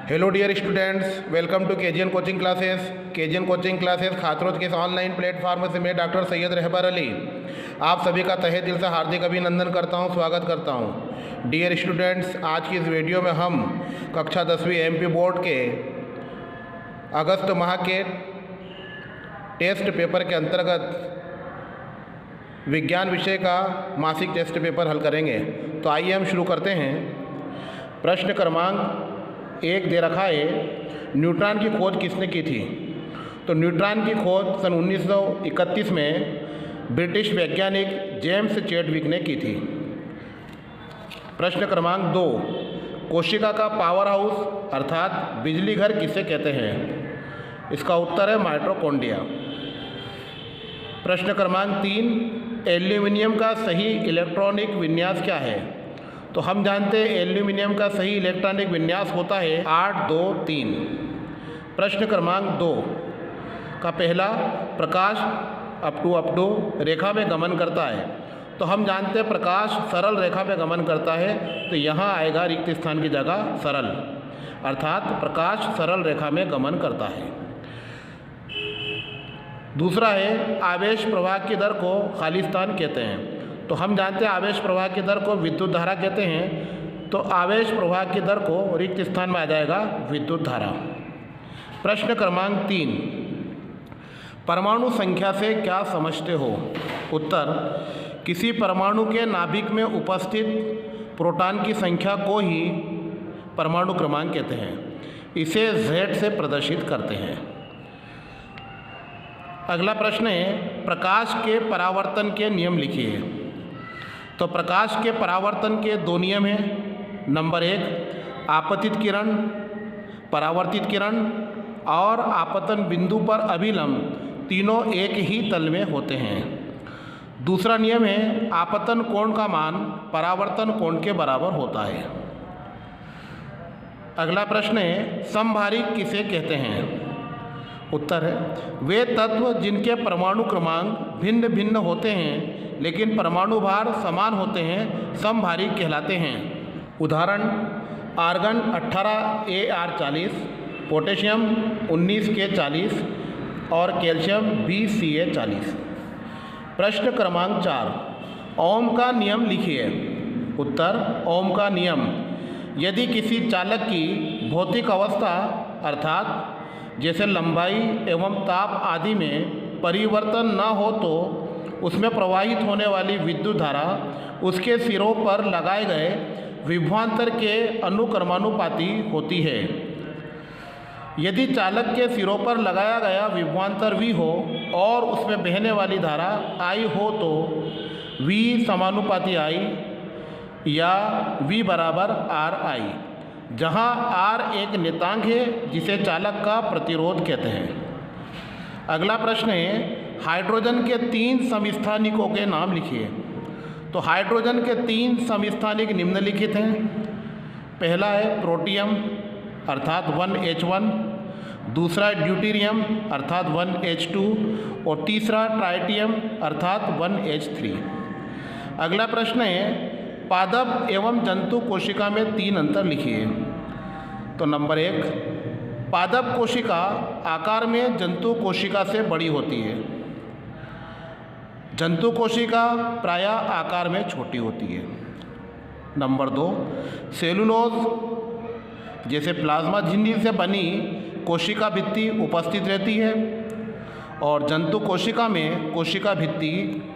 Hello dear students, welcome to KGN coaching classes. KGN coaching classes खातरों के इस online platform से मैं डॉक्टर सैयद रहबर अली आप सभी का तहे दिल से हार्दिक अभिनंदन करता हूं, स्वागत करता हूं। डियर स्टूडेंट्स, आज की इस वीडियो में हम कक्षा 10वीं एमपी बोर्ड के अगस्त माह के टेस्ट पेपर के अंतर्गत विज्ञान विषय का मासिक टेस्ट पेपर हल करेंगे। तो आइए हम शुरू करते हैं। प्रश्न क्रमांक 1 दे रखा है, न्यूट्रॉन की खोज किसने की थी? तो न्यूट्रॉन की खोज सन 1931 में ब्रिटिश वैज्ञानिक जेम्स चैडविक ने की थी। प्रश्न क्रमांक 2, कोशिका का पावर हाउस अर्थात बिजली घर किसे कहते हैं? इसका उत्तर है माइटोकॉन्ड्रिया। प्रश्न क्रमांक 3, एल्यूमिनियम का सही इलेक्ट्रॉनिक विन्यास क्या है? तो हम जानते हैं एल्यूमिनियम का सही इलेक्ट्रॉनिक विन्यास होता है 8-2-3। प्रश्न क्रमांक 2 का पहला, प्रकाश अप टू रेखा में गमन करता है। तो हम जानते हैं प्रकाश सरल रेखा में गमन करता है, तो यहाँ आएगा रिक्त स्थान की जगह सरल, अर्थात प्रकाश सरल रेखा में गमन करता है। दूसरा है, आवेश प्रवाह की दर को खाली स्थान कहते हैं। तो हम जानते हैं आवेश प्रवाह की दर को विद्युत धारा कहते हैं, तो आवेश प्रवाह की दर को रिक्त स्थान में आ जाएगा विद्युत धारा। प्रश्न क्रमांक 3, परमाणु संख्या से क्या समझते हो? उत्तर, किसी परमाणु के नाभिक में उपस्थित प्रोटॉन की संख्या को ही परमाणु क्रमांक कहते हैं। इसे Z से प्रदर्शित करते हैं। अगला प्रश्न है, प्रकाश के परावर्तन के नियम लिखिए। तो प्रकाश के परावर्तन के 2 नियम हैं। नंबर 1, आपतित किरण, परावर्तित किरण और आपतन बिंदु पर अभिलंब तीनों एक ही तल में होते हैं। दूसरा नियम है, आपतन कोण का मान परावर्तन कोण के बराबर होता है। अगला प्रश्न है, समभारिक किसे कहते हैं? उत्तर है, वे तत्व जिनके परमाणु क्रमांक भिन्न भिन्न होते हैं लेकिन परमाणु भार समान होते हैं, समभारिक कहलाते हैं। उदाहरण, आर्गन 18Ar40, पोटेशियम 19K40 और कैल्शियम 20Ca40। प्रश्न क्रमांक 4, ओम का नियम लिखिए। उत्तर, ओम का नियम, यदि किसी चालक की भौतिक अवस्था अर्थात जैसे लंबाई एवं ताप आदि में परिवर्तन न हो तो उसमें प्रवाहित होने वाली विद्युत धारा उसके सिरों पर लगाए गए विभवांतर के अनुक्रमानुपाती होती है। यदि चालक के सिरों पर लगाया गया विभवांतर V हो और उसमें बहने वाली धारा I हो तो V समानुपाती I या V बराबर RI, जहाँ R एक नियतांक है जिसे चालक का प्रतिरोध कहते हैं। अगला प्रश्न है, हाइड्रोजन के 3 समस्थानिकों के नाम लिखिए। तो हाइड्रोजन के 3 समस्थानिक निम्नलिखित हैं। पहला है प्रोटियम अर्थात 1H1, दूसरा ड्यूटेरियम अर्थात 1H2 और तीसरा ट्राइटियम अर्थात 1H3। अगला प्रश्न है, पादप एवं जंतु कोशिका में 3 अंतर लिखिए। तो नंबर 1, पादप कोशिका आकार में जंतु कोशिका से बड़ी होती है। जंतु कोशिका प्रायः आकार में छोटी होती है। नंबर 2, सेलुलोज जैसे प्लाज्मा झिल्ली से बनी कोशिका भित्ति उपस्थित रहती है और जंतु कोशिका में कोशिका भित्ति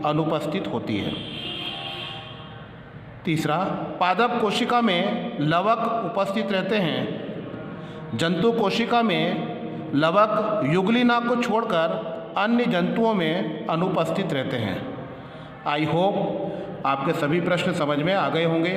अनुपस्थित होती है। तीसरा, पादप कोशिका में लवक उपस्थित रहते हैं। जंतु कोशिका में लवक युग्लिना को छोड़कर अन्य जंतुओं में अनुपस्थित रहते हैं। आई होप आपके सभी प्रश्न समझ में आ गए होंगे।